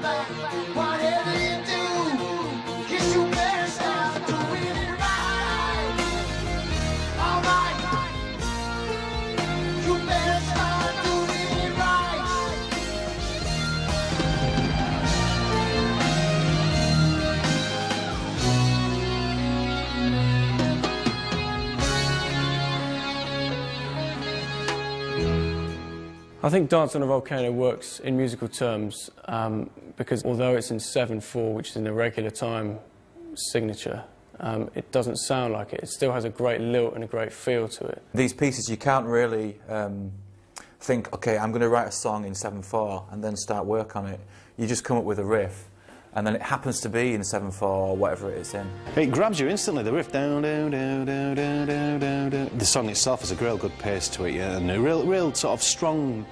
back. Whatever you do, just you better start doing it right. All right, you better start doing it right. I think Dance on a Volcano works in musical terms because although it's in 7/4, which is an irregular time signature, it doesn't sound like it. It still has a great lilt and a great feel to it. These pieces, you can't really think, okay, I'm going to write a song in 7/4 and then start work on it. You just come up with a riff, and then it happens to be in 7/4 or whatever it is in. It grabs you instantly, the riff. Down, down, down, down, down, down, down, down. The song itself has a real good pace to it, yeah, and a real sort of strong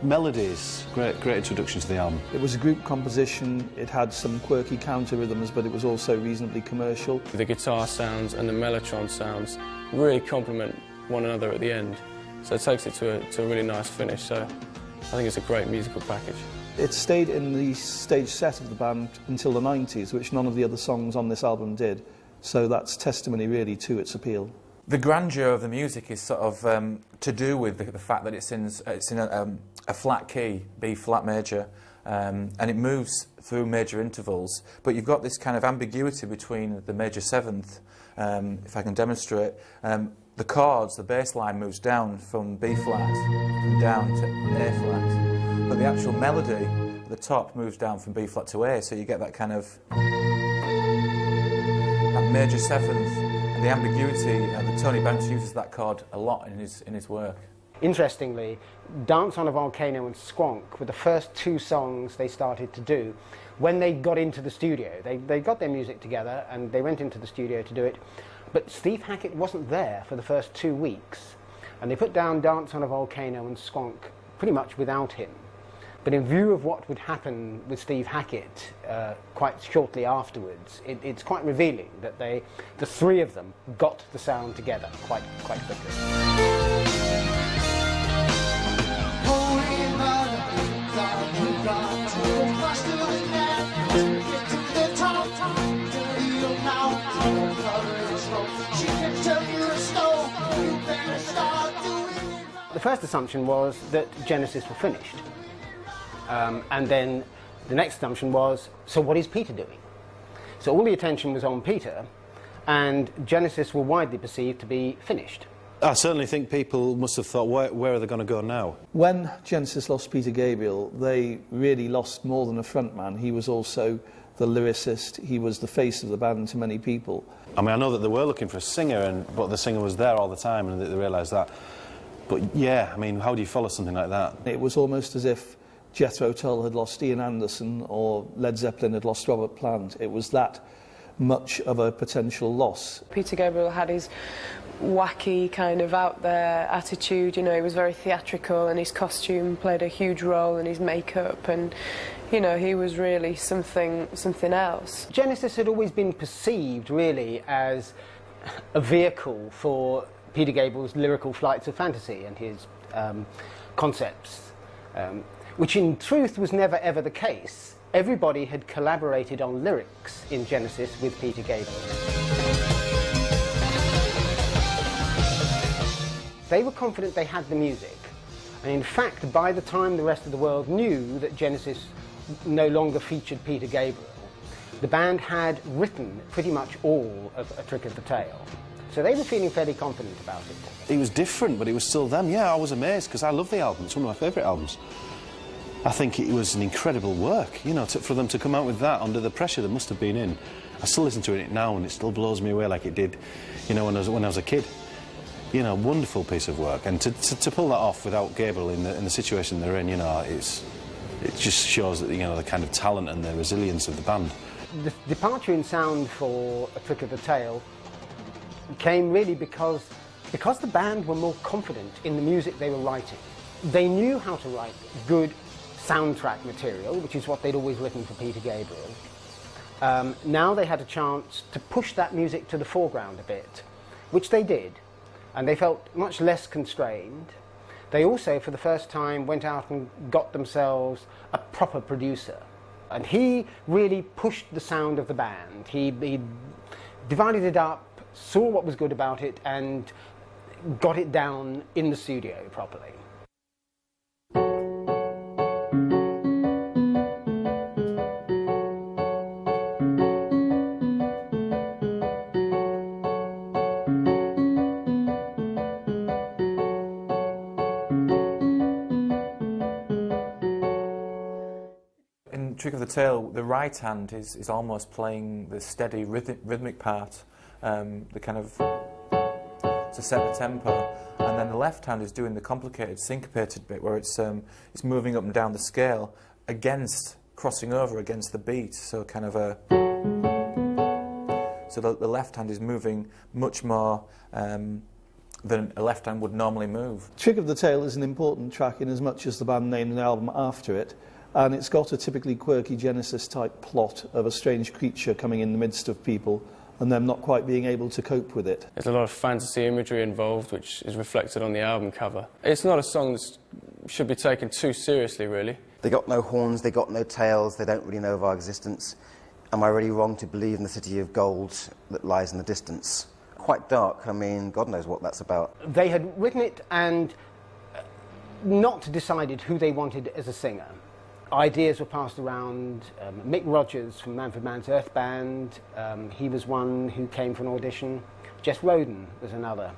melodies. Great introduction to the album. It was a group composition. It had some quirky counter rhythms, but it was also reasonably commercial. The guitar sounds and the mellotron sounds really complement one another at the end, so it takes it to a really nice finish. So I think it's a great musical package. It stayed in the stage set of the band until the 90s, which none of the other songs on this album did. So that's testimony really to its appeal. The grandeur of the music is sort of to do with the fact that it's in a flat key, B flat major, and it moves through major intervals. But you've got this kind of ambiguity between the major seventh, if I can demonstrate. The chords, the bass line moves down from B flat and down to A flat, but the actual melody at the top moves down from B flat to A, so you get that kind of that major seventh. The ambiguity, that Tony Banks uses that chord a lot in his work. Interestingly, Dance on a Volcano and Squonk were the first two songs they started to do when they got into the studio. They got their music together and they went into the studio to do it, but Steve Hackett wasn't there for the first 2 weeks, and they put down Dance on a Volcano and Squonk pretty much without him. But in view of what would happen with Steve Hackett quite shortly afterwards, it's quite revealing that the three of them got the sound together quite quickly. The first assumption was that Genesis were finished. And then the next assumption was, so what is Peter doing? So all the attention was on Peter, and Genesis were widely perceived to be finished. I certainly think people must have thought, where are they going to go now? When Genesis lost Peter Gabriel, they really lost more than a frontman. He was also the lyricist, he was the face of the band to many people. I mean, I know that they were looking for a singer, but the singer was there all the time, and they realised that. But yeah, I mean, how do you follow something like that? It was almost as if Jethro Tull had lost Ian Anderson or Led Zeppelin had lost Robert Plant. It was that much of a potential loss. Peter Gabriel had his wacky kind of out there attitude, you know, he was very theatrical, and his costume played a huge role, and his makeup, and you know, he was really something else. Genesis had always been perceived really as a vehicle for Peter Gabriel's lyrical flights of fantasy and his concepts, which in truth was never ever the case. Everybody had collaborated on lyrics in Genesis with Peter Gabriel. They were confident they had the music, and in fact, by the time the rest of the world knew that Genesis no longer featured Peter Gabriel, the band had written pretty much all of A Trick of the Tail. So they were feeling fairly confident about it. It was different, but it was still them. Yeah, I was amazed, because I love the album. It's one of my favourite albums. I think it was an incredible work, you know, for them to come out with that under the pressure they must have been in. I still listen to it now, and it still blows me away like it did, you know, when I was a kid. You know, wonderful piece of work, and to pull that off without Gabriel in the situation they're in, you know, it just shows that, you know, the kind of talent and the resilience of the band. The departure in sound for A Trick of the Tail came really because the band were more confident in the music they were writing. They knew how to write good soundtrack material, which is what they'd always written for Peter Gabriel. Now they had a chance to push that music to the foreground a bit, which they did, and they felt much less constrained. They also, for the first time, went out and got themselves a proper producer. And he really pushed the sound of the band. He divided it up, saw what was good about it, and got it down in the studio properly. In Trick of the Tail, the right hand is almost playing the steady rhythmic part, the kind of to set the tempo, and then the left hand is doing the complicated syncopated bit where it's moving up and down the scale crossing over against the beat, so kind of a so the left hand is moving much more than a left hand would normally move. Trick of the Tail is an important track in as much as the band named an album after it, and it's got a typically quirky Genesis-type plot of a strange creature coming in the midst of people and them not quite being able to cope with it. There's a lot of fantasy imagery involved, which is reflected on the album cover. It's not a song that should be taken too seriously, really. They got no horns, they got no tails, they don't really know of our existence. Am I really wrong to believe in the city of gold that lies in the distance? Quite dark, I mean, God knows what that's about. They had written it and not decided who they wanted as a singer. Ideas were passed around. Mick Rogers from Manfred Mann's Earth Band, he was one who came for an audition. Jess Roden was another.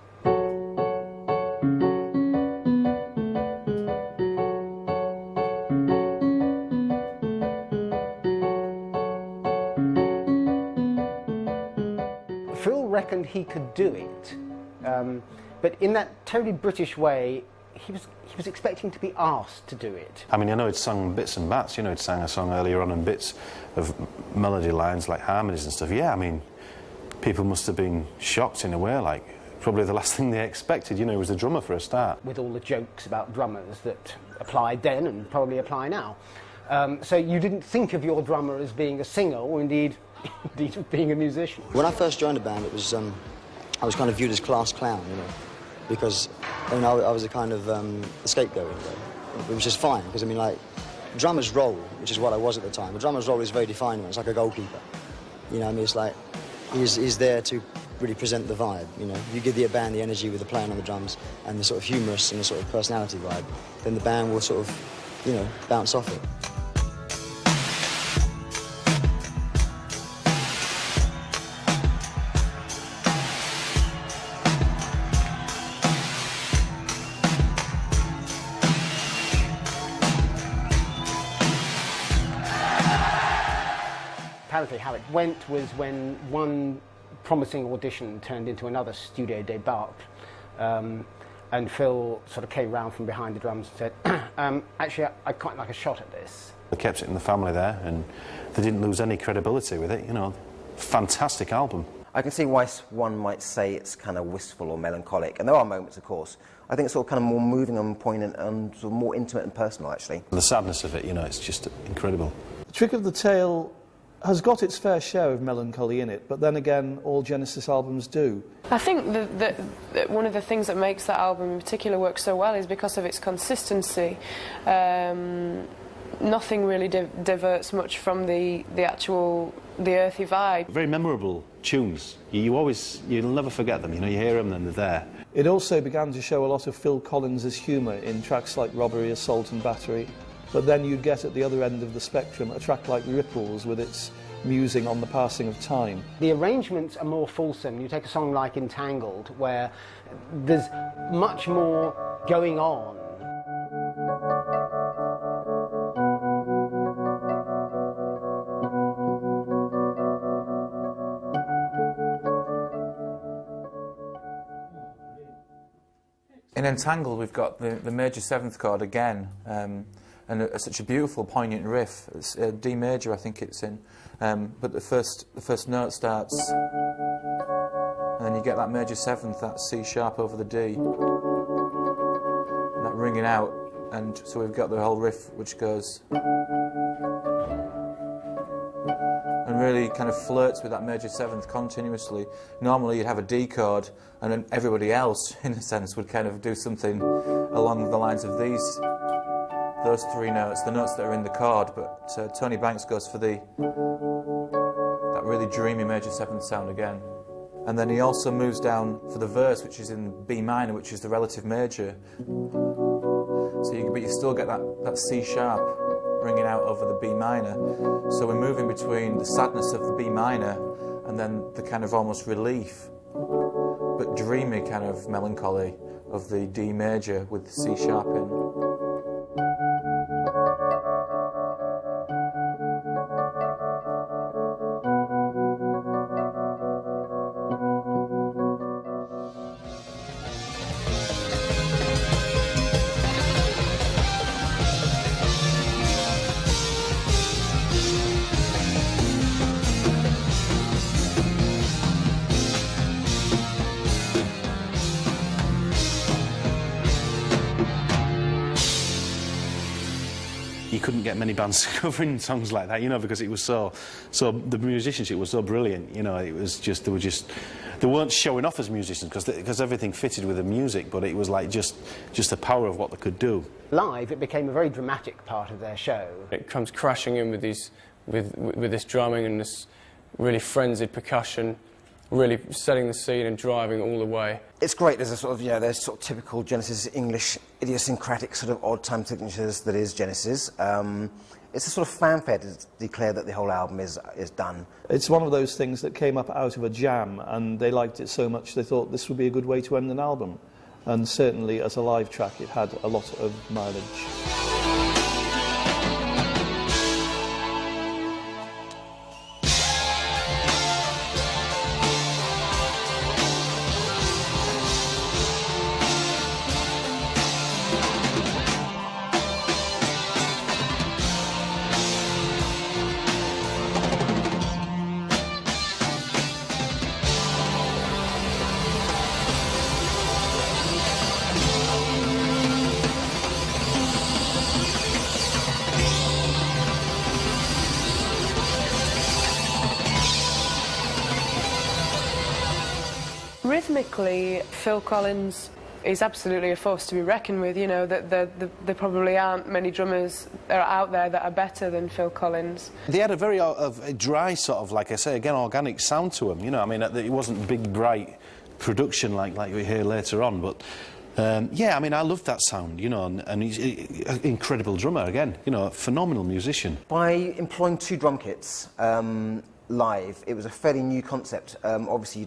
Phil reckoned he could do it, but in that totally British way, he was expecting to be asked to do it. I mean, I know he'd sung bits and bats, you know, he'd sang a song earlier on and bits of melody lines like harmonies and stuff. Yeah, I mean, people must have been shocked in a way, like, probably the last thing they expected, you know, he was the drummer for a start. With all the jokes about drummers that applied then and probably apply now. So you didn't think of your drummer as being a singer or indeed being a musician. When I first joined the band, it was I was kind of viewed as class clown, you know, because I mean, I was a kind of a scapegoat in a way, which is fine, because I mean, like, drummer's role, which is what I was at the time, the drummer's role is very defined. It's like a goalkeeper, you know. I mean, it's like he's there to really present the vibe, you know. You give the band the energy with the playing on the drums and the sort of humorous and the sort of personality vibe, then the band will sort of, you know, bounce off it. Apparently how it went was when one promising audition turned into another studio debauch, and Phil sort of came round from behind the drums and said, actually, I'd quite like a shot at this. They kept it in the family there and they didn't lose any credibility with it, you know. Fantastic album. I can see why one might say it's kind of wistful or melancholic, and there are moments, of course. I think it's sort of kind of more moving and poignant and sort of more intimate and personal, actually. The sadness of it, you know, it's just incredible. Trick of the Tail has got its fair share of melancholy in it, but then again, all Genesis albums do. I think that one of the things that makes that album in particular work so well is because of its consistency. Nothing really diverts much from the earthy vibe. Very memorable tunes. You'll never forget them, you know, you hear them and they're there. It also began to show a lot of Phil Collins' humour in tracks like Robbery, Assault and Battery, but then you'd get at the other end of the spectrum a track like Ripples with its musing on the passing of time. The arrangements are more fulsome. You take a song like Entangled, where there's much more going on. In Entangled, we've got the major seventh chord again, and such a beautiful, poignant riff. It's D major, I think it's in, but the first note starts, and then you get that major seventh, that C sharp over the D, and that ringing out, and so we've got the whole riff which goes and really kind of flirts with that major seventh continuously. Normally you'd have a D chord, and then everybody else, in a sense, would kind of do something along the lines of these those three notes, the notes that are in the chord, but Tony Banks goes for that really dreamy major seventh sound again. And then he also moves down for the verse, which is in B minor, which is the relative major. But you still get that C sharp ringing out over the B minor. So we're moving between the sadness of the B minor and then the kind of almost relief, but dreamy kind of melancholy of the D major with the C sharp in. You couldn't get many bands covering songs like that, you know, because it was so the musicianship was so brilliant, you know. It was just they weren't showing off as musicians because everything fitted with the music, but it was like just the power of what they could do. Live, it became a very dramatic part of their show. It comes crashing in with this drumming and this really frenzied percussion, really setting the scene and driving all the way. It's great. There's a sort of, there's sort of typical Genesis English idiosyncratic sort of odd time signatures that is Genesis. It's a sort of fanfare to declare that the whole album is done. It's one of those things that came up out of a jam, and they liked it so much they thought this would be a good way to end an album. And certainly as a live track it had a lot of mileage. Rhythmically, Phil Collins is absolutely a force to be reckoned with. You know, that there probably aren't many drummers that are out there that are better than Phil Collins. They had a very a dry sort of, like I say, again, organic sound to them, you know. I mean, it wasn't big, bright production like we hear later on, but yeah, I mean, I loved that sound, you know, and he's an incredible drummer, again, you know, a phenomenal musician. By employing two drum kits live, it was a fairly new concept. Obviously,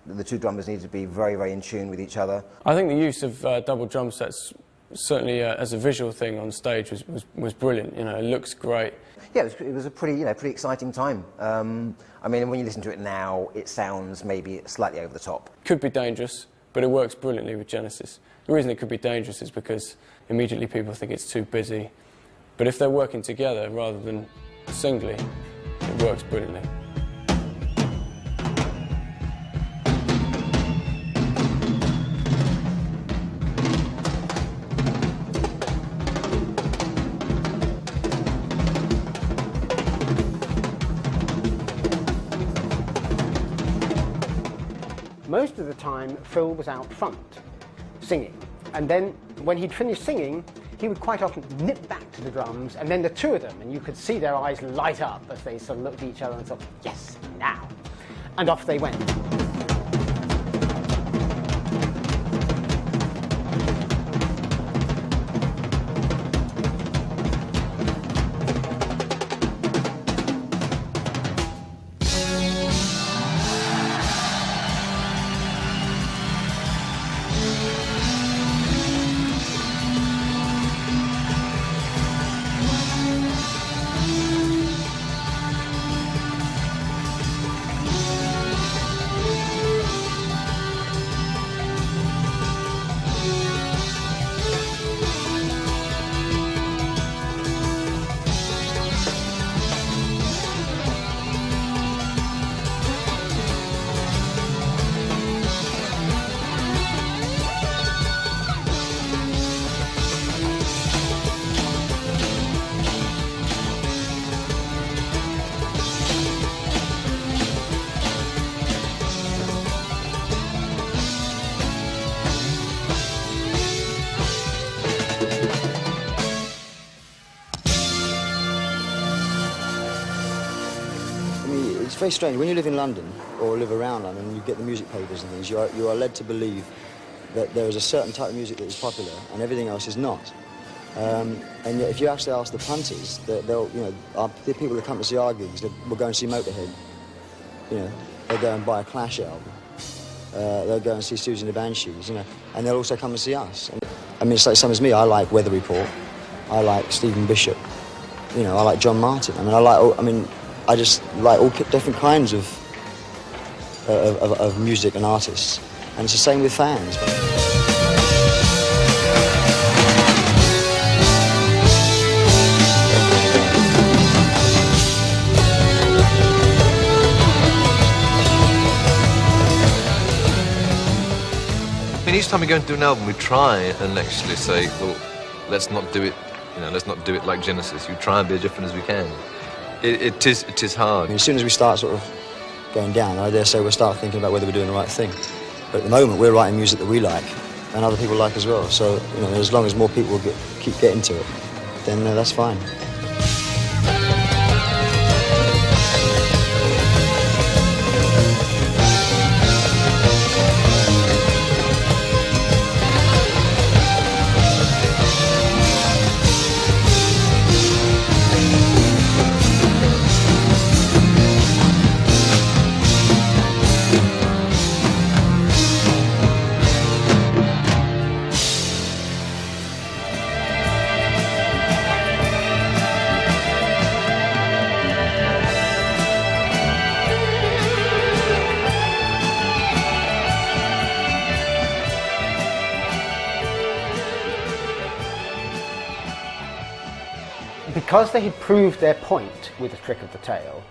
the two drummers needed to be very, very in tune with each other. I think the use of double drum sets, certainly as a visual thing on stage, was brilliant. You know, it looks great. Yeah, it was a pretty exciting time. I mean, when you listen to it now, it sounds maybe slightly over the top. Could be dangerous, but it works brilliantly with Genesis. The reason it could be dangerous is because immediately people think it's too busy. But if they're working together rather than singly, it works brilliantly. Most of the time, Phil was out front, singing. And then, when he'd finished singing, he would quite often nip back to the drums, and then the two of them, and you could see their eyes light up as they sort of looked at each other and thought, yes, now. And off they went. it's very strange. When you live in London, or live around London, and you get the music papers and things, you are led to believe that there is a certain type of music that is popular, and everything else is not. And yet, if you actually ask the punters, they'll, you know, the people that come to see our gigs, will go and see Motorhead. You know, they'll go and buy a Clash album. They'll go and see Susie and the Banshees, you know, and they'll also come and see us. I mean, it's like some as me. I like Weather Report. I like Stephen Bishop. You know, I like John Martin. I mean, I just like all different kinds of music and artists, and it's the same with fans. I mean, each time we go and do an album, we try and actually say, well, let's not do it, you know, let's not do it like Genesis. You try and be as different as we can. It is hard. I mean, as soon as we start sort of going down, I dare say we'll start thinking about whether we're doing the right thing. But at the moment, we're writing music that we like and other people like as well. So, you know, as long as more people keep getting to it, then that's fine. Because they had proved their point with The Trick of the Tail,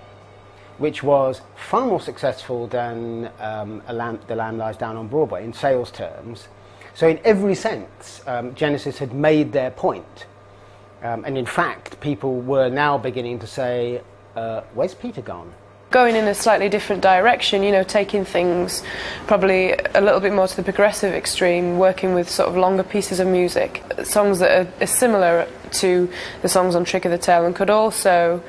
which was far more successful than The Lamb Lies Down on Broadway in sales terms. So in every sense, Genesis had made their point. And in fact, people were now beginning to say, where's Peter gone? Going in a slightly different direction, you know, taking things probably a little bit more to the progressive extreme, working with sort of longer pieces of music, songs that are similar to the songs on Trick of the Tail and could also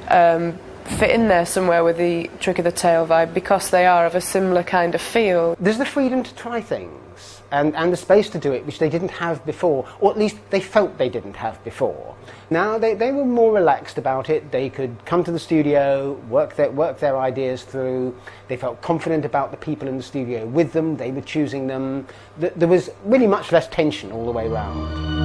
fit in there somewhere with the Trick of the Tail vibe because they are of a similar kind of feel. There's the freedom to try things and the space to do it, which they didn't have before, or at least they felt they didn't have before. Now they were more relaxed about it. They could come to the studio, work their ideas through. They felt confident about the people in the studio with them. They were choosing them. There was really much less tension all the way around.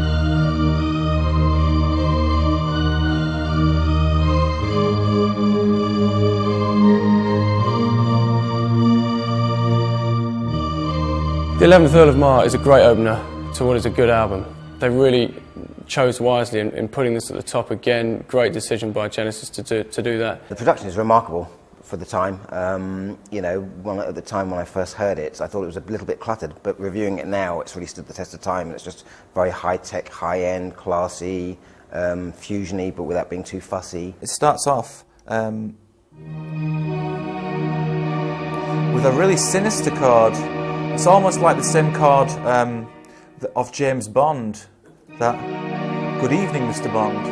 The 11th Earl of Mar is a great opener to what is a good album. They really chose wisely in putting this at the top again. Great decision by Genesis to do that. The production is remarkable for the time. You know, at the time when I first heard it, I thought it was a little bit cluttered, but reviewing it now, it's really stood the test of time. It's just very high-tech, high-end, classy, fusiony, but without being too fussy. It starts off with a really sinister chord. It's almost like the same chord of James Bond, that "Good evening, Mr. Bond."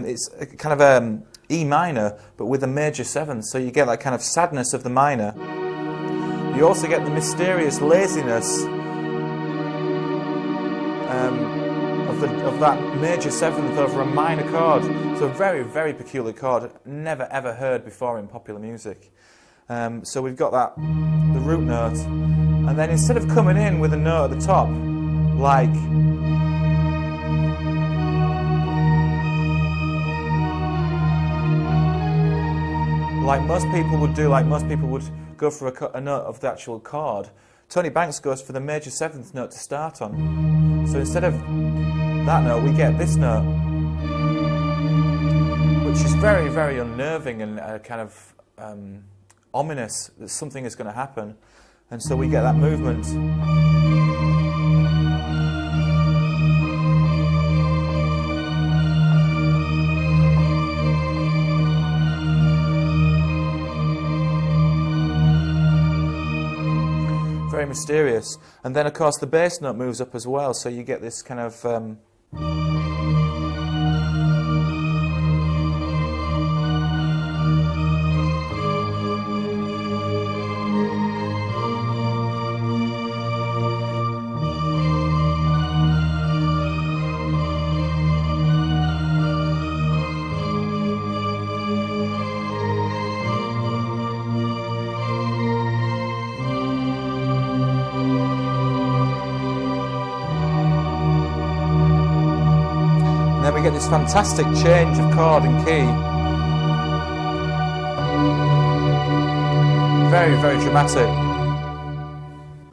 It's a kind of E minor, but with a major seventh, so you get that kind of sadness of the minor. You also get the mysterious laziness of that major seventh over a minor chord. It's a very, very peculiar chord, never ever heard before in popular music. So we've got the root note, and then instead of coming in with a note at the top, like most people would do, like most people would go for a note of the actual chord, Tony Banks goes for the major seventh note to start on. So instead of that note, we get this note, which is very, very unnerving and kind of ominous that something is going to happen. And so we get that movement. Very mysterious. And then of course the bass note moves up as well, so you get this kind of get this fantastic change of chord and key. Very, very dramatic.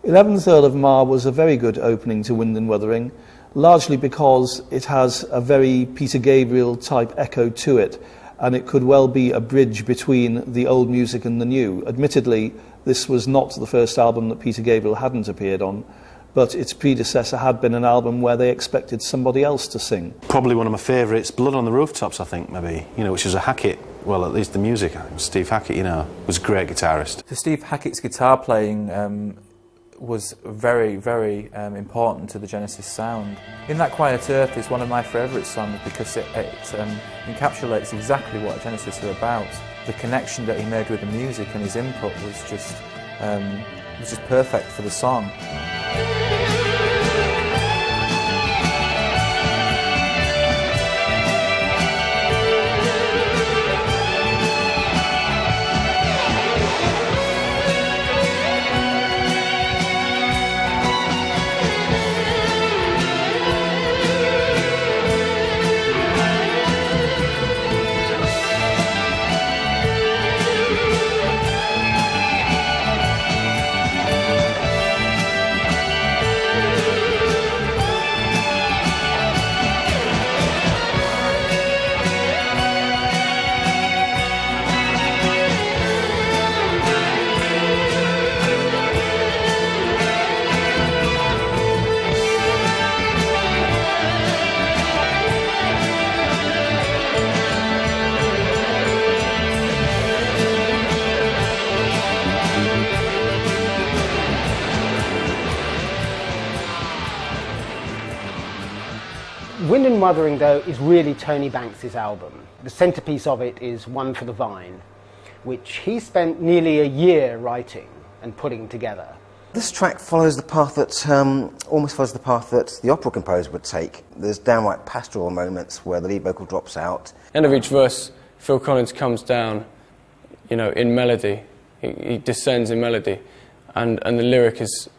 11th Earl of Mar was a very good opening to Wind and Wuthering, largely because it has a very Peter Gabriel type echo to it, and it could well be a bridge between the old music and the new. Admittedly, this was not the first album that Peter Gabriel hadn't appeared on, but its predecessor had been an album where they expected somebody else to sing. Probably one of my favourites, Blood on the Rooftops, I think, maybe, you know, which was a Hackett, well, at least the music, Steve Hackett, you know, was a great guitarist. So Steve Hackett's guitar playing was very, very important to the Genesis sound. In That Quiet Earth is one of my favourite songs because it encapsulates exactly what Genesis are about. The connection that he made with the music and his input was just perfect for the song. Wind and Wuthering, though, is really Tony Banks's album. The centrepiece of it is One for the Vine, which he spent nearly a year writing and putting together. This track follows the path that, almost follows the path that the opera composer would take. There's downright pastoral moments where the lead vocal drops out. End of each verse, Phil Collins comes down, you know, in melody. He descends in melody, and the lyric is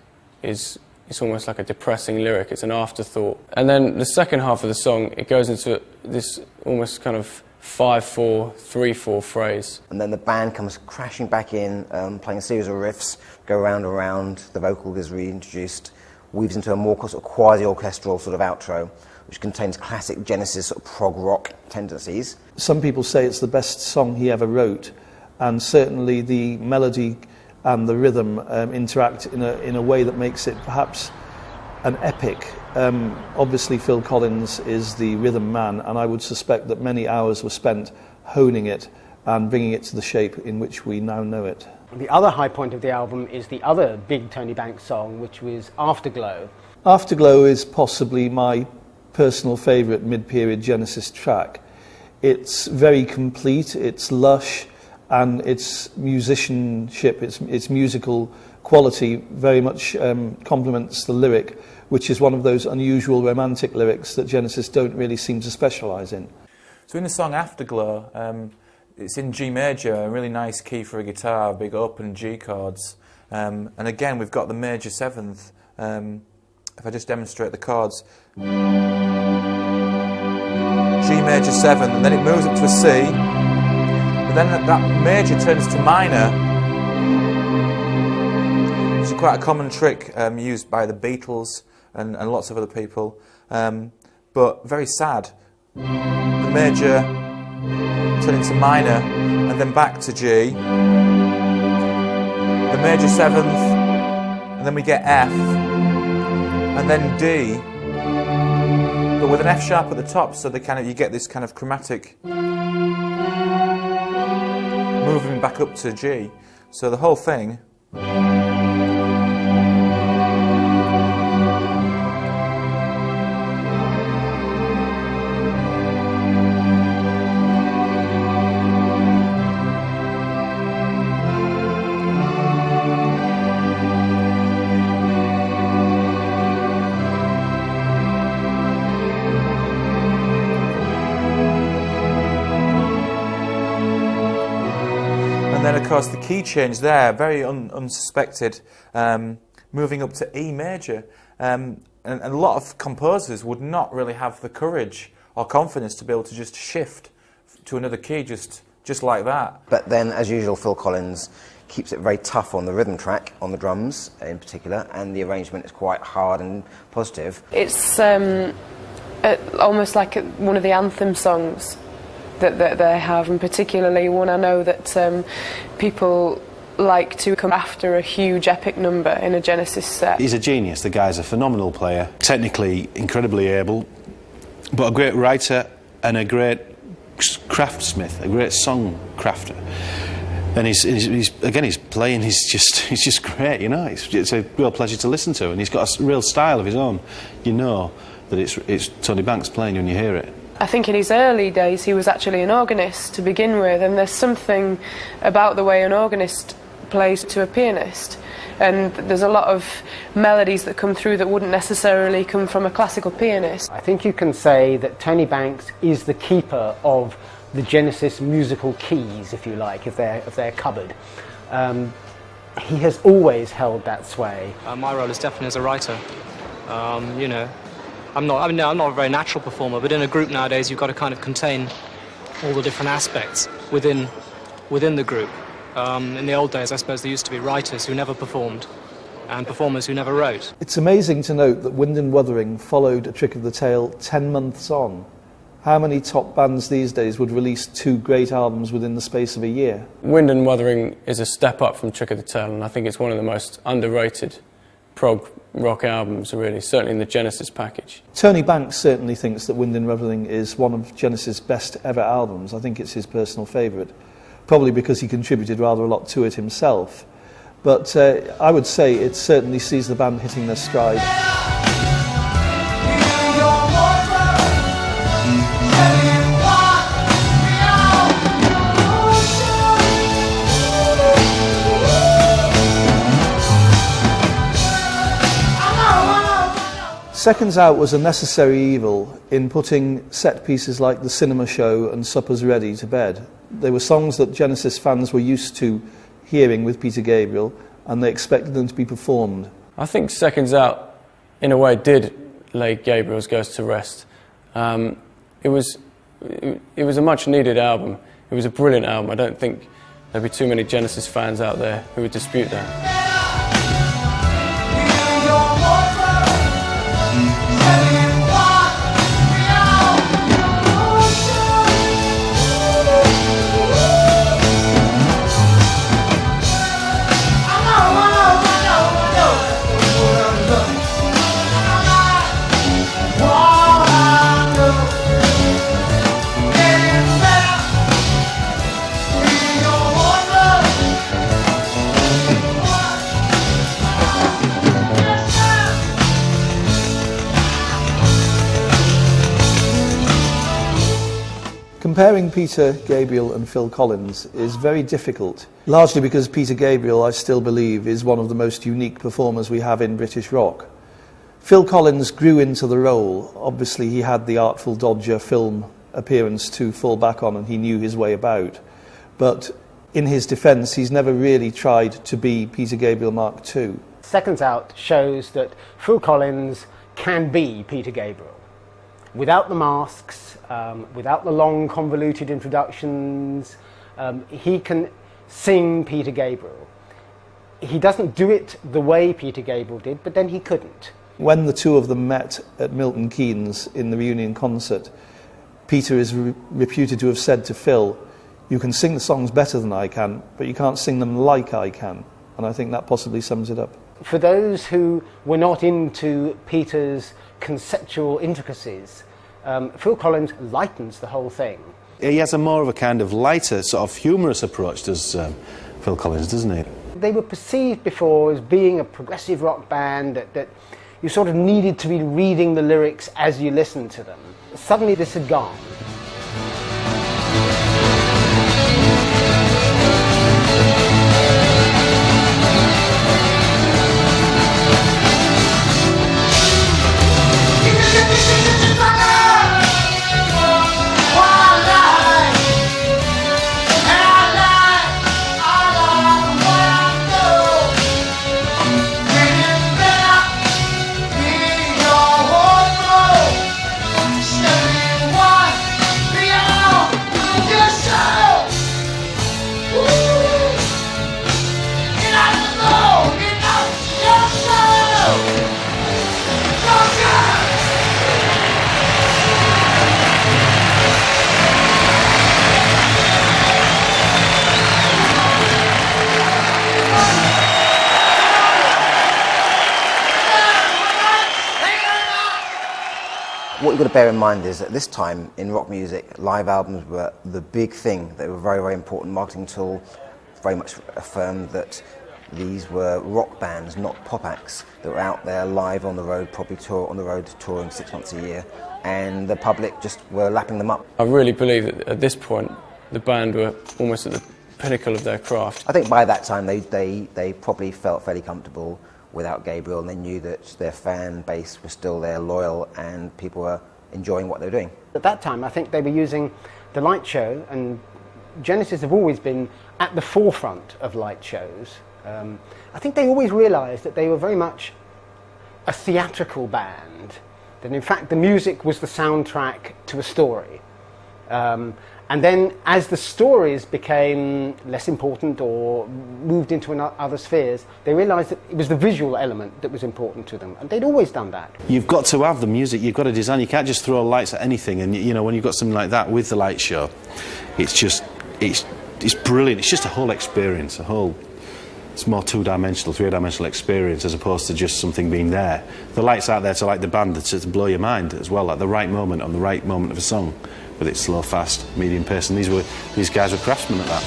it's almost like a depressing lyric. It's an afterthought. And then the second half of the song, it goes into this almost kind of 5/4, 3/4 phrase. And then the band comes crashing back in, playing a series of riffs, go round and round, the vocal is reintroduced, weaves into a more sort of quasi-orchestral sort of outro, which contains classic Genesis sort of prog rock tendencies. Some people say it's the best song he ever wrote, and certainly the melody and the rhythm interact in a way that makes it perhaps an epic. Obviously Phil Collins is the rhythm man, and I would suspect that many hours were spent honing it and bringing it to the shape in which we now know it. The other high point of the album is the other big Tony Banks song, which was Afterglow. Afterglow is possibly my personal favourite mid-period Genesis track. It's very complete, it's lush, and its musicianship, its musical quality very much complements the lyric, which is one of those unusual romantic lyrics that Genesis don't really seem to specialise in. So in the song Afterglow, it's in G major, a really nice key for a guitar, big open G chords. And again, we've got the major seventh. If I just demonstrate the chords. G major 7, and then it moves up to a C. But then that major turns to minor. It's quite a common trick used by the Beatles and lots of other people. But very sad. The major turning to minor, and then back to G. The major 7th, and then we get F, and then D. But with an F sharp at the top, so you get this kind of chromatic moving back up to G. So the whole thing. And then, of course, the key change there, very unsuspected, moving up to E major. And a lot of composers would not really have the courage or confidence to be able to just shift to another key just like that. But then, as usual, Phil Collins keeps it very tough on the rhythm track, on the drums in particular, and the arrangement is quite hard and positive. It's almost like one of the anthem songs that they have, and particularly one I know that people like to come after a huge epic number in a Genesis set. He's a genius. The guy's a phenomenal player, technically incredibly able, but a great writer and a great craftsmith, a great song crafter. And he's playing. He's just great. You know, it's a real pleasure to listen to, and he's got a real style of his own. You know that it's Tony Banks playing when you hear it. I think in his early days he was actually an organist to begin with, and there's something about the way an organist plays to a pianist, and there's a lot of melodies that come through that wouldn't necessarily come from a classical pianist. I think you can say that Tony Banks is the keeper of the Genesis musical keys, if you like, if they're cupboard. He has always held that sway. My role is definitely as a writer. You know, I'm not a very natural performer, but in a group nowadays you've got to kind of contain all the different aspects within the group. In the old days, I suppose there used to be writers who never performed and performers who never wrote. It's amazing to note that Wind and Wuthering followed A Trick of the Tail 10 months on. How many top bands these days would release 2 great albums within the space of a year? Wind and Wuthering is a step up from Trick of the Tail, and I think it's one of the most underrated prog rock albums, really, certainly in the Genesis package. Tony Banks certainly thinks that Wind and Wuthering is one of Genesis' best ever albums. I think it's his personal favourite, probably because he contributed rather a lot to it himself. But I would say it certainly sees the band hitting their stride. Seconds Out was a necessary evil in putting set pieces like The Cinema Show and Supper's Ready to bed. They were songs that Genesis fans were used to hearing with Peter Gabriel, and they expected them to be performed. I think Seconds Out, in a way, did lay Gabriel's Ghost to rest. It was a much-needed album. It was a brilliant album. I don't think there'd be too many Genesis fans out there who would dispute that. Comparing Peter Gabriel and Phil Collins is very difficult, largely because Peter Gabriel, I still believe, is one of the most unique performers we have in British rock. Phil Collins grew into the role. Obviously, he had the Artful Dodger film appearance to fall back on, and he knew his way about. But in his defence, he's never really tried to be Peter Gabriel Mark II. Seconds Out shows that Phil Collins can be Peter Gabriel. Without the masks, without the long convoluted introductions, he can sing Peter Gabriel. He doesn't do it the way Peter Gabriel did, but then he couldn't. When the two of them met at Milton Keynes in the reunion concert, Peter is reputed to have said to Phil, "You can sing the songs better than I can, but you can't sing them like I can." And I think that possibly sums it up. For those who were not into Peter's conceptual intricacies, Phil Collins lightens the whole thing. He has a more of a kind of lighter, sort of humorous approach, does Phil Collins, doesn't he? They were perceived before as being a progressive rock band that you sort of needed to be reading the lyrics as you listened to them. Suddenly this had gone. Step in you've got to bear in mind is at this time in rock music, live albums were the big thing. They were a very, very important marketing tool. Very much affirmed that these were rock bands, not pop acts, that were out there live on the road, probably touring 6 months a year, and the public just were lapping them up. I really believe that at this point the band were almost at the pinnacle of their craft. I think by that time they probably felt fairly comfortable without Gabriel, and they knew that their fan base was still there, loyal, and people were enjoying what they were doing. At that time, I think they were using the light show, and Genesis have always been at the forefront of light shows. I think they always realised that they were very much a theatrical band, that in fact the music was the soundtrack to a story. And then as the stories became less important or moved into other spheres, they realised that it was the visual element that was important to them, and they'd always done that. You've got to have the music, you've got to design, you can't just throw lights at anything, and you know, when you've got something like that with the light show, it's brilliant. It's just a whole experience, it's more two-dimensional, three-dimensional experience as opposed to just something being there. The lights out there to light the band, to blow your mind as well, at the right moment, on the right moment of a song, whether it's slow, fast, medium pace, and these guys were craftsmen at that.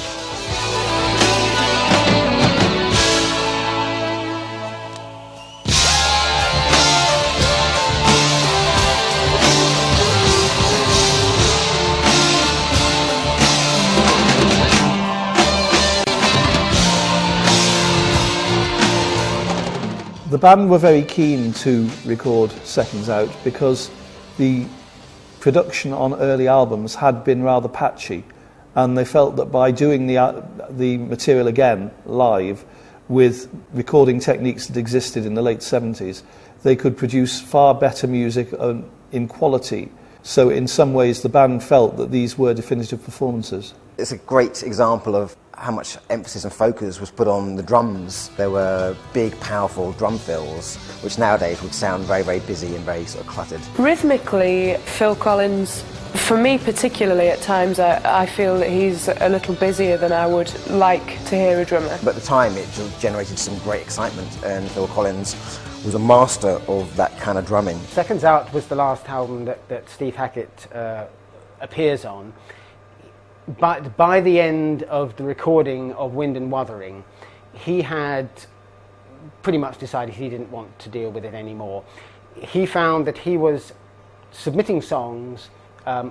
The band were very keen to record Seconds Out because the production on early albums had been rather patchy, and they felt that by doing the material again live with recording techniques that existed in the late 70s, they could produce far better music in quality. So in some ways the band felt that these were definitive performances. It's a great example of how much emphasis and focus was put on the drums. There were big, powerful drum fills, which nowadays would sound very, very busy and very sort of cluttered. Rhythmically, Phil Collins, for me particularly at times, I feel that he's a little busier than I would like to hear a drummer. But at the time it generated some great excitement, and Phil Collins was a master of that kind of drumming. Seconds Out was the last album that Steve Hackett appears on. But by the end of the recording of Wind and Wuthering, he had pretty much decided he didn't want to deal with it anymore. He found that he was submitting songs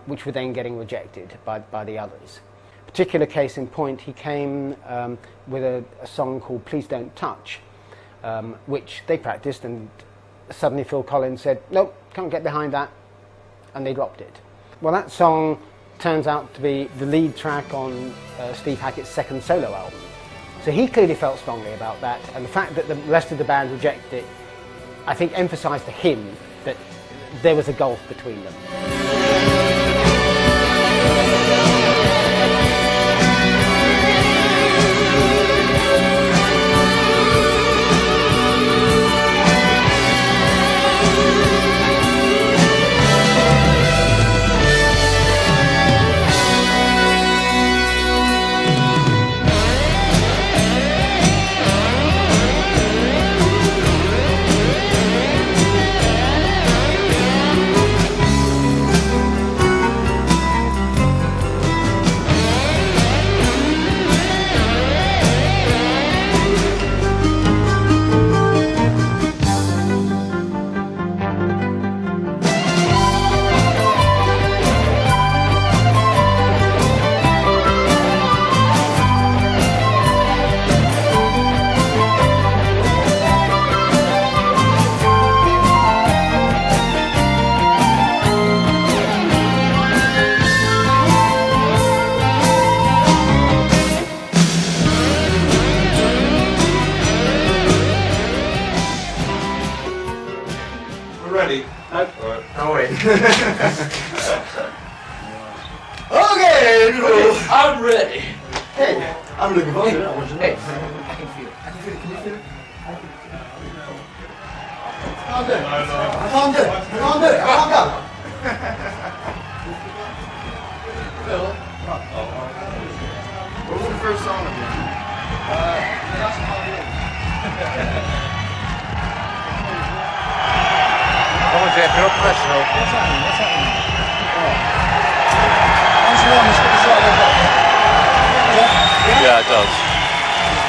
which were then getting rejected by the others. Particular case in point, he came with a song called Please Don't Touch, which they practiced, and suddenly Phil Collins said, nope, can't get behind that, and they dropped it. Well, that song turns out to be the lead track on Steve Hackett's second solo album. So he clearly felt strongly about that, and the fact that the rest of the band rejected it, I think emphasised to him that there was a gulf between them. Ready? Right. I'll wait. Okay, I'm ready. Hey, I'm looking forward to it. Hey, I can feel it. I can feel it. Can you feel it? I can't do it. I can't do it. I can't do it. I can't go. Phil. What was the first song again? Come on, Jeff, you're not professional. What's happening? What's happening? Once you're on, it's got to start like that. Yeah, it does.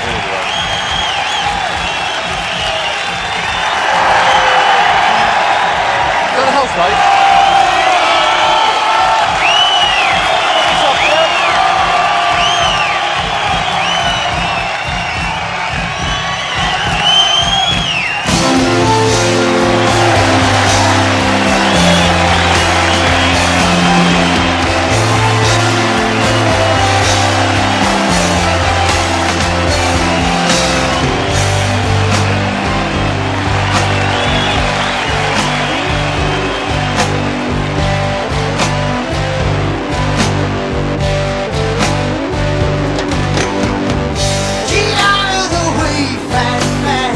Really does. Got the whole place. Get out of the way, fat man.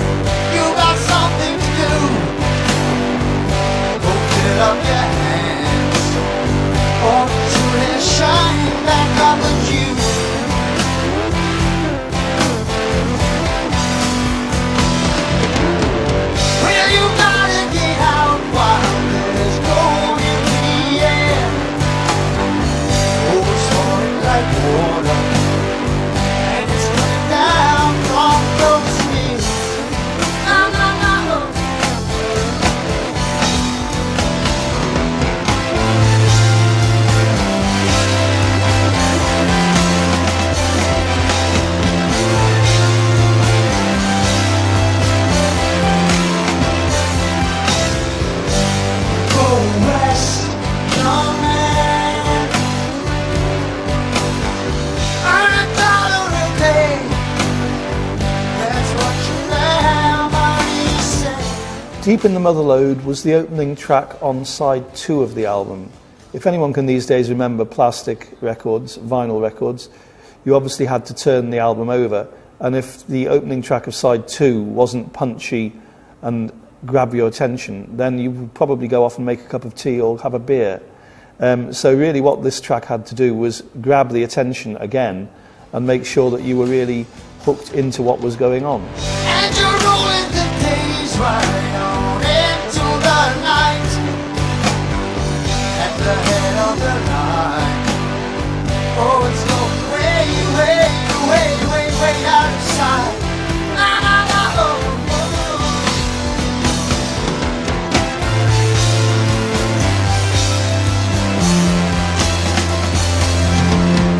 You got something to do. Go fill up your hands. Opportunity shine back up at you. Well, you gotta get out while there's gold in the air. Oh, it's falling like water. And it's coming down from those hills. No, no, no. Go west, young man. Earn $1 a day. That's what your family said. Deep in the Motherlode was the opening track on side 2 of the album. If anyone can these days remember plastic records, vinyl records, you obviously had to turn the album over, and if the opening track of side 2 wasn't punchy and grab your attention, then you would probably go off and make a cup of tea or have a beer. So really what this track had to do was grab the attention again and make sure that you were really hooked into what was going on. And you're rolling the days right on into the night. At the head of the line. Oh, it's going way, way, way, way, way out of sight. Na, na, na, oh, oh.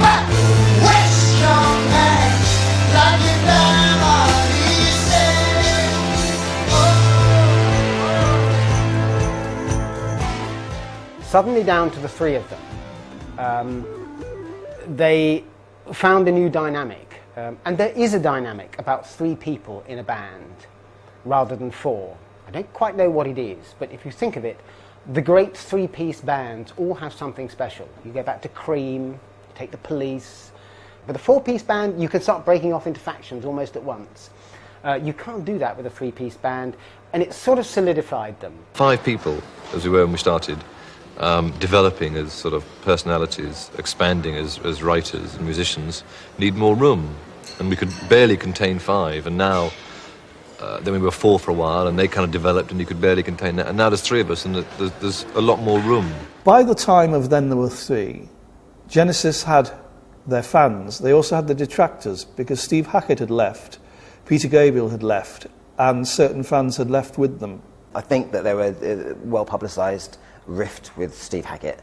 Back west, young man, like your family said. Suddenly down to the three of them. They found a new dynamic, and there is a dynamic about 3 people in a band rather than 4. I don't quite know what it is, but if you think of it, the great 3-piece bands all have something special. You go back to Cream, you take the Police. With a 4-piece band, you can start breaking off into factions almost at once. You can't do that with a 3-piece band, and it sort of solidified them. 5 people, as we were when we started, developing as sort of personalities, expanding as writers and musicians, need more room. And we could barely contain 5, and now, then we were 4 for a while, and they kind of developed, and you could barely contain that. And now there's 3 of us, and there's a lot more room. By the time of Then There Were Three, Genesis had their fans. They also had the detractors, because Steve Hackett had left, Peter Gabriel had left, and certain fans had left with them. I think that there were well-publicised rift with Steve Hackett,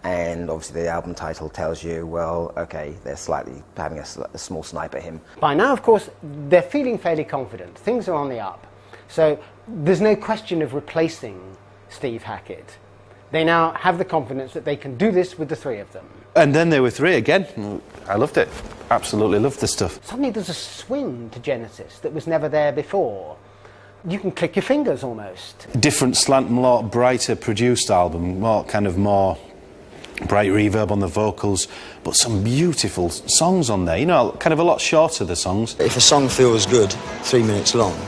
and obviously the album title tells you, well, okay, they're slightly having a small snipe at him. By now, of course, they're feeling fairly confident. Things are on the up. So there's no question of replacing Steve Hackett. They now have the confidence that they can do this with the 3 of them. And Then There Were Three again. I loved it. Absolutely loved the stuff. Suddenly there's a swing to Genesis that was never there before. You can click your fingers almost. Different slant, more brighter produced album, more bright reverb on the vocals, but some beautiful songs on there. You know, kind of a lot shorter, the songs. If a song feels good, 3 minutes long,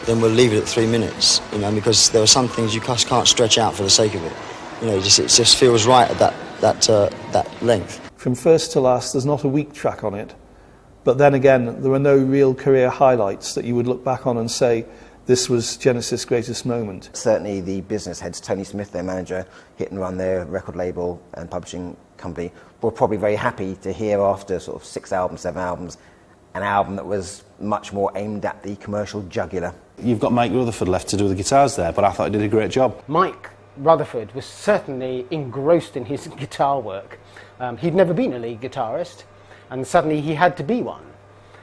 then we'll leave it at 3 minutes, you know, because there are some things you just can't stretch out for the sake of it. You know, it just feels right at that length. From first to last, there's not a weak track on it. But then again, there are no real career highlights that you would look back on and say, this was Genesis' greatest moment. Certainly the business heads, Tony Smith, their manager, Hit and Run, their record label and publishing company, were probably very happy to hear after sort of 6 albums, 7 albums, an album that was much more aimed at the commercial jugular. You've got Mike Rutherford left to do the guitars there, but I thought he did a great job. Mike Rutherford was certainly engrossed in his guitar work. He'd never been a lead guitarist, and suddenly he had to be one.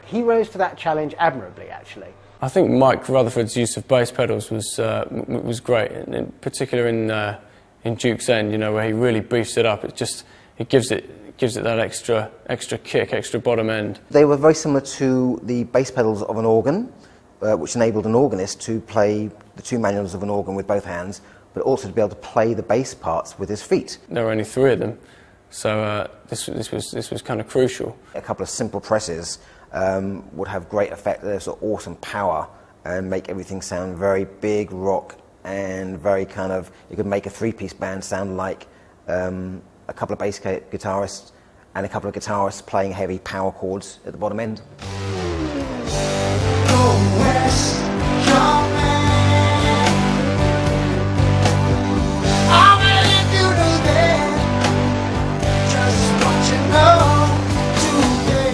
He rose to that challenge admirably, actually. I think Mike Rutherford's use of bass pedals was great, and in particular in Duke's End, you know, where he really beefs it up. It gives it that extra kick, extra bottom end. They were very similar to the bass pedals of an organ, which enabled an organist to play the 2 manuals of an organ with both hands, but also to be able to play the bass parts with his feet. There were only 3 of them, so this was kind of crucial. A couple of simple presses would have great effect, there's sort of awesome power, and make everything sound very big, rock, and very kind of, you could make a 3-piece band sound like a couple of bass guitarists and a couple of guitarists playing heavy power chords at the bottom end. Go west, young man. I'm ready to do that. Just want you to know today.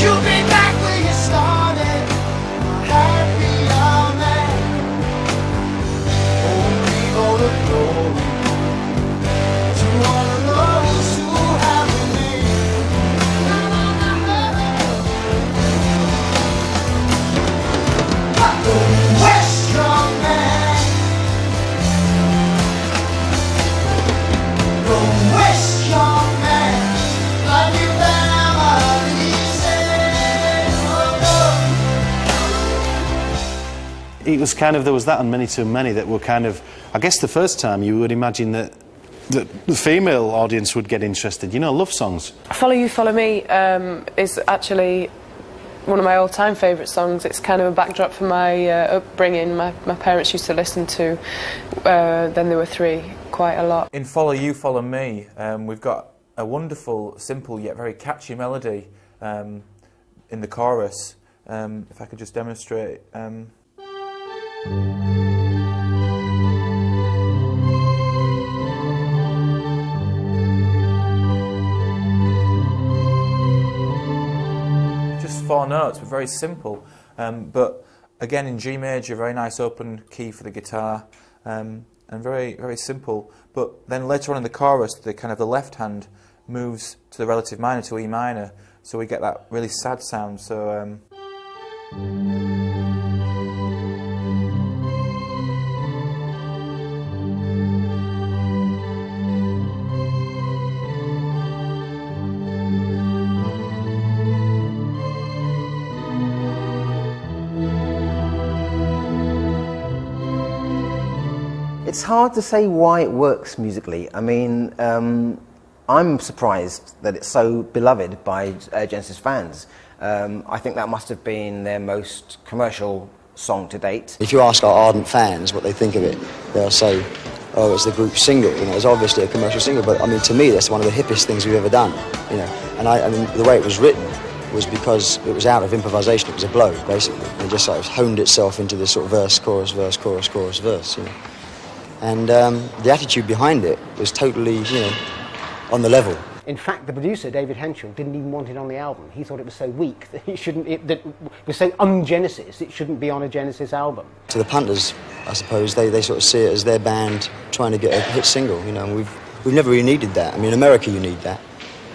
You'll be back where you started, my happy young man. Only gonna glory to all of those who have remained. Go west, young man. Go west, young man. Like your family said. It was kind of, there was that and Many Too Many that were kind of, I guess the first time you would imagine that the female audience would get interested, you know, love songs. Follow You, Follow Me is actually one of my all-time favourite songs. It's kind of a backdrop for my upbringing. My parents used to listen to Then There Were Three quite a lot. In Follow You, Follow Me, we've got a wonderful, simple yet very catchy melody in the chorus. If I could just demonstrate. Just 4 notes, but very simple. But again, in G major, very nice open key for the guitar, and very, very simple. But then later on in the chorus, the left hand moves to the relative minor, to E minor, so we get that really sad sound. So. It's hard to say why it works musically. I mean, I'm surprised that it's so beloved by Genesis fans. I think that must have been their most commercial song to date. If you ask our ardent fans what they think of it, they'll say, oh, it's the group single, you know, it's obviously a commercial single, but I mean, to me, that's one of the hippest things we've ever done, you know. And I mean, the way it was written was because it was out of improvisation, it was a blow, basically. It just sort of honed itself into this sort of verse, chorus, verse, chorus, chorus, verse, you know. And the attitude behind it was totally, you know, on the level. In fact, the producer, David Henschel, didn't even want it on the album. He thought it was so weak that that it was so un-Genesis, it shouldn't be on a Genesis album. To the punters, I suppose, they sort of see it as their band trying to get a hit single, you know, and we've never really needed that. I mean, in America you need that,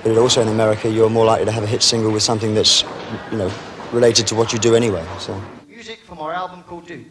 but also in America you're more likely to have a hit single with something that's, you know, related to what you do anyway, so. Music from our album called Duke.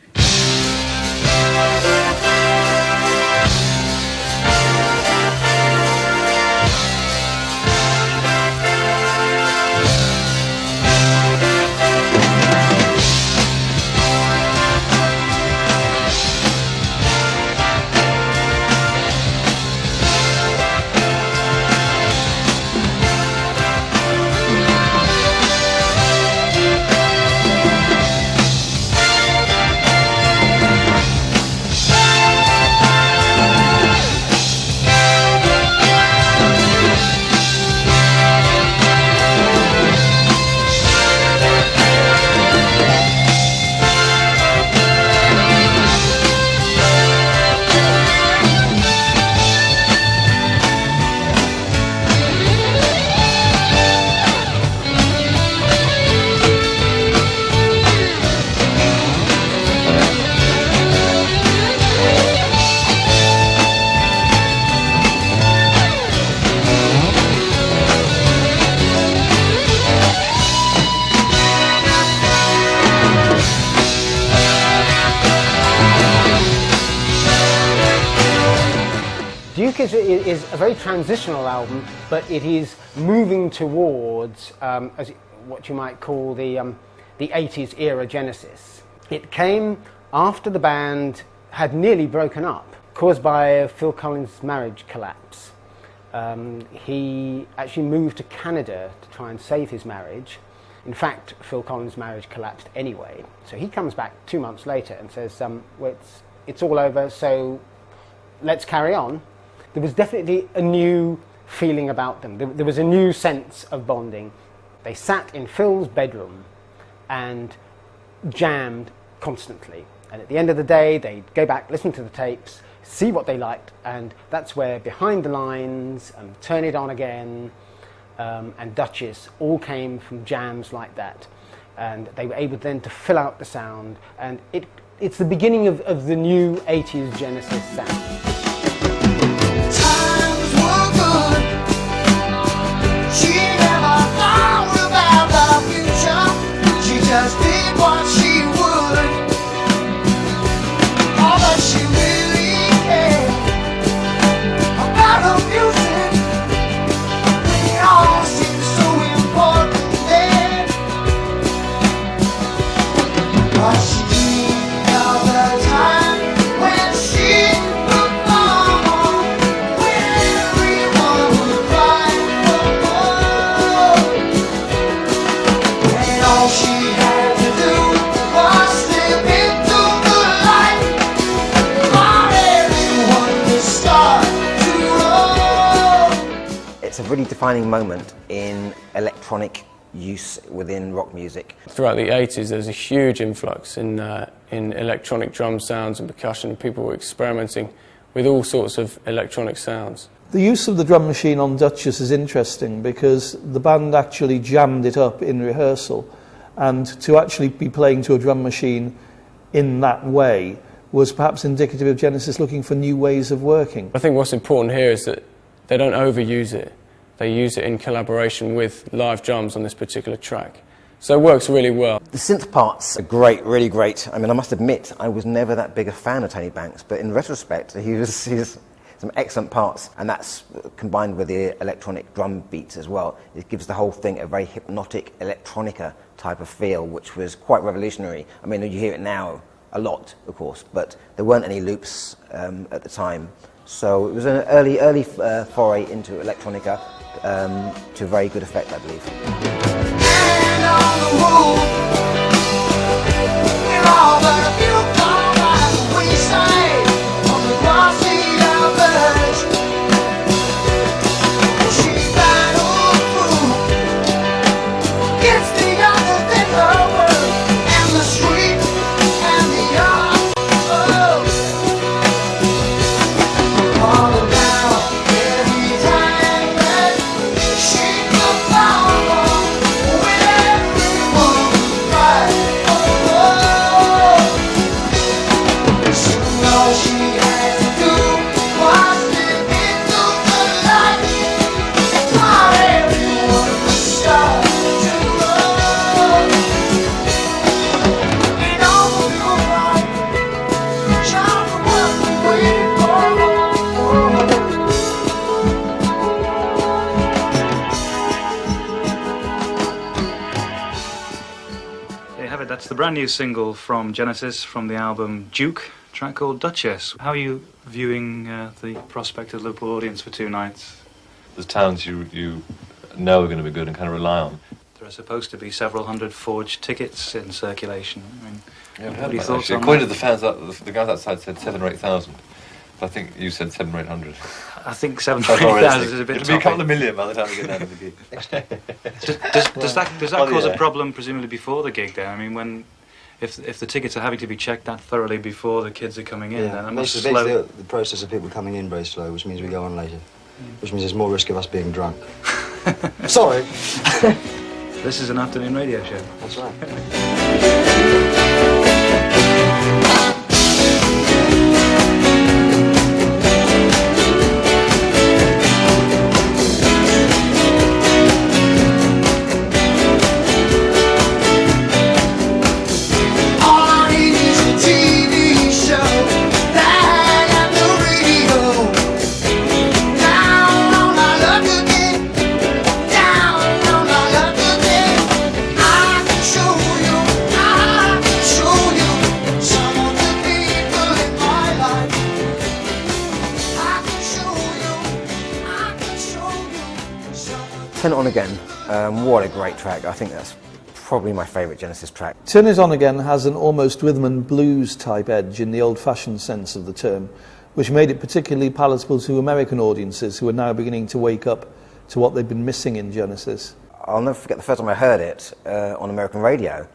Duke is a very transitional album, but it is moving towards what you might call the 80s era Genesis. It came after the band had nearly broken up, caused by Phil Collins' marriage collapse. He actually moved to Canada to try and save his marriage. In fact, Phil Collins' marriage collapsed anyway. So he comes back 2 months later and says, well, it's all over, so let's carry on. There was definitely a new feeling about them. There was a new sense of bonding. They sat in Phil's bedroom and jammed constantly. And at the end of the day, they'd go back, listen to the tapes, see what they liked, and that's where Behind the Lines and Turn It On Again and Duchess all came from jams like that. And they were able then to fill out the sound, and it's the beginning of the new 80s Genesis sound. Times were good. She never thought about the future. She just did what she would. All that she really cared about her music. It all seemed so important then. But she dreamed of the time when she looked on, when everyone was crying for more. And all she had to do was step into the light, for everyone to start to roll. It's a really defining moment in electronic use within rock music. Throughout the 80s, there was a huge influx in electronic drum sounds and percussion. People were experimenting with all sorts of electronic sounds. The use of the drum machine on Duchess is interesting because the band actually jammed it up in rehearsal, and to actually be playing to a drum machine in that way was perhaps indicative of Genesis looking for new ways of working. I think what's important here is that they don't overuse it. They use it in collaboration with live drums on this particular track. So it works really well. The synth parts are great, really great. I mean, I must admit, I was never that big a fan of Tony Banks, but in retrospect, he's some excellent parts, and that's combined with the electronic drum beats as well. It gives the whole thing a very hypnotic electronica type of feel, which was quite revolutionary. I mean, you hear it now a lot, of course, but there weren't any loops at the time. So it was an early foray into electronica to very good effect, I believe. And on the wall, we're all but a few come by the wayside on the grassy verge. She battled through, gets the younger than her word, and the street and the yard. All around every time that she could follow, when everyone cried, soon all she had to do was step into the light, for everyone to start to run. It all feels right, trying to work the way forward. There you have it. That's the brand new single from Genesis from the album Duke, a track called Duchess. How are you viewing the prospect of the Liverpool audience for 2 nights? There's towns you know are going to be good and kind of rely on. There are supposed to be several hundred forged tickets in circulation. I mean, Yeah, what are your thoughts on according to that? the fans, the guys outside said 7,000 or 8,000. But I think you said 700 or 800. I think 7,000 That's or more 8,000 realistic. is a bit It'll be a couple of toppy. million by the time we get down to the gig. Does that Oh, cause yeah. a problem, presumably, before the gig then? I mean, if the tickets are having to be checked that thoroughly before the kids are coming in, then it must basically slow... the process of people coming in very slow, which means we go on later. Which means there's more risk of us being drunk. Sorry. This is an afternoon radio show. That's right. All I need is a TV show, that and the radio. Turn It On Again, what a great track. I think that's probably my favourite Genesis track. Turn It On Again has an almost rhythm and blues type edge in the old-fashioned sense of the term, which made it particularly palatable to American audiences who are now beginning to wake up to what they've been missing in Genesis. I'll never forget the first time I heard it on American radio.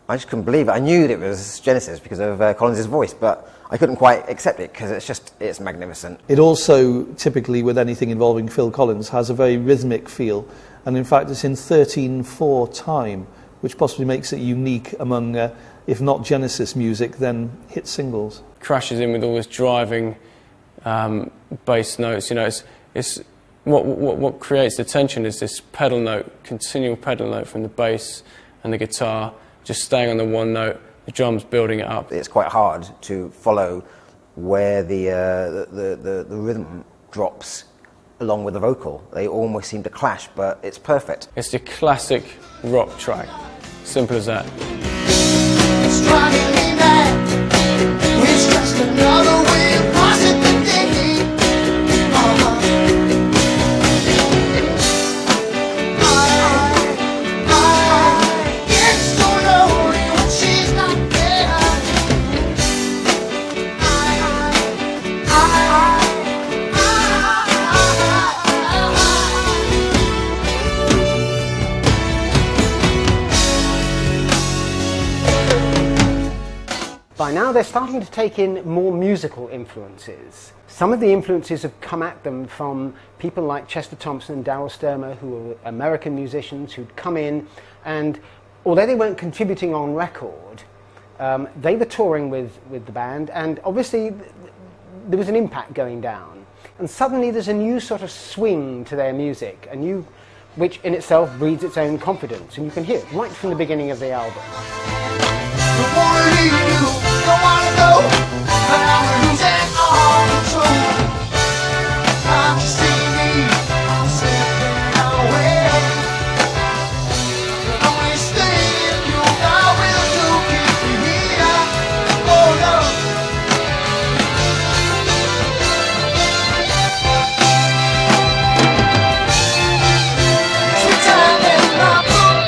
I just couldn't believe it. I knew that it was Genesis because of Collins' voice, but I couldn't quite accept it because it's magnificent. It also, typically with anything involving Phil Collins, has a very rhythmic feel, and in fact it's in 13/4 time, which possibly makes it unique among, if not Genesis music, then hit singles. Crashes in with all this driving bass notes. You know, it's what creates the tension is this pedal note, continual pedal note from the bass and the guitar, just staying on the one note, the drums building it up. It's quite hard to follow where the rhythm drops along with the vocal. They almost seem to clash, but it's perfect. It's the classic rock track, simple as that. It's driving me mad. It's just another way of passing the day. Get so lonely when she's not there. By now they're starting to take in more musical influences. Some of the influences have come at them from people like Chester Thompson and Darryl Sturmer, who were American musicians who'd come in, and although they weren't contributing on record, they were touring with the band, and obviously there was an impact going down. And suddenly there's a new sort of swing to their music, which in itself breeds its own confidence, and you can hear it right from the beginning of the album. Don't wanna leave you, don't wanna go, but I'm losing all control. Can't you see me? I'm slipping away. You only stay if you got will to keep me here. Oh no. Sweet time in my book.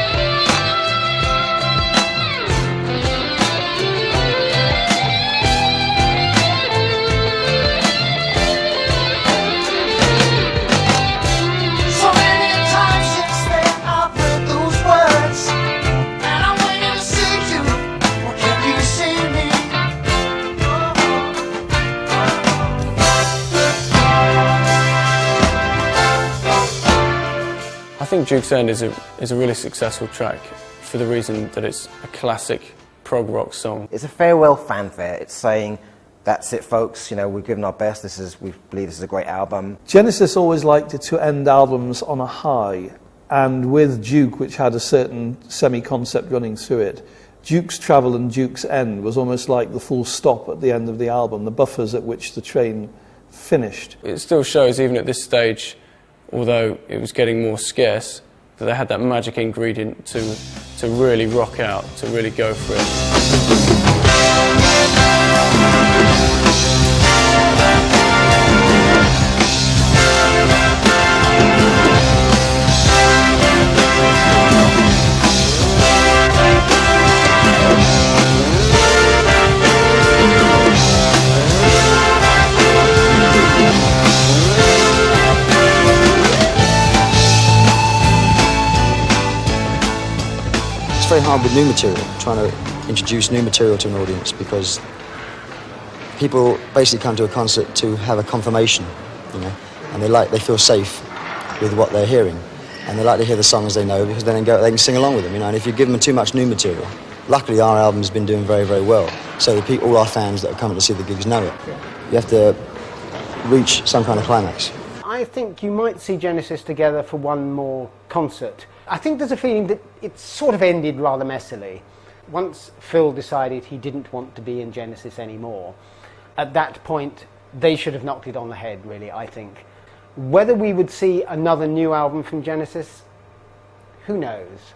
So many times since then I've heard those words, and I'm waiting to see you. Or can you see me? I think Duke's End is a really successful track for the reason that it's a classic prog rock song. It's a farewell fanfare. It's saying, that's it, folks. You know, we've given our best. We believe this is a great album. Genesis always liked it to end albums on a high, and with Duke, which had a certain semi-concept running through it, Duke's Travel and Duke's End was almost like the full stop at the end of the album, the buffers at which the train finished. It still shows, even at this stage, although it was getting more scarce, that they had that magic ingredient to really rock out, to really go for it. It's very hard with new material, trying to introduce new material to an audience, because people basically come to a concert to have a confirmation, you know, and they feel safe with what they're hearing, and they like to hear the songs they know, because then they can sing along with them, you know. And if you give them too much new material, luckily our album's been doing very, very well, so all our fans that are coming to see the gigs know it. You have to reach some kind of climax. I think you might see Genesis together for one more concert. I think there's a feeling that it sort of ended rather messily. Once Phil decided he didn't want to be in Genesis anymore, at that point they should have knocked it on the head, really, I think. Whether we would see another new album from Genesis, who knows?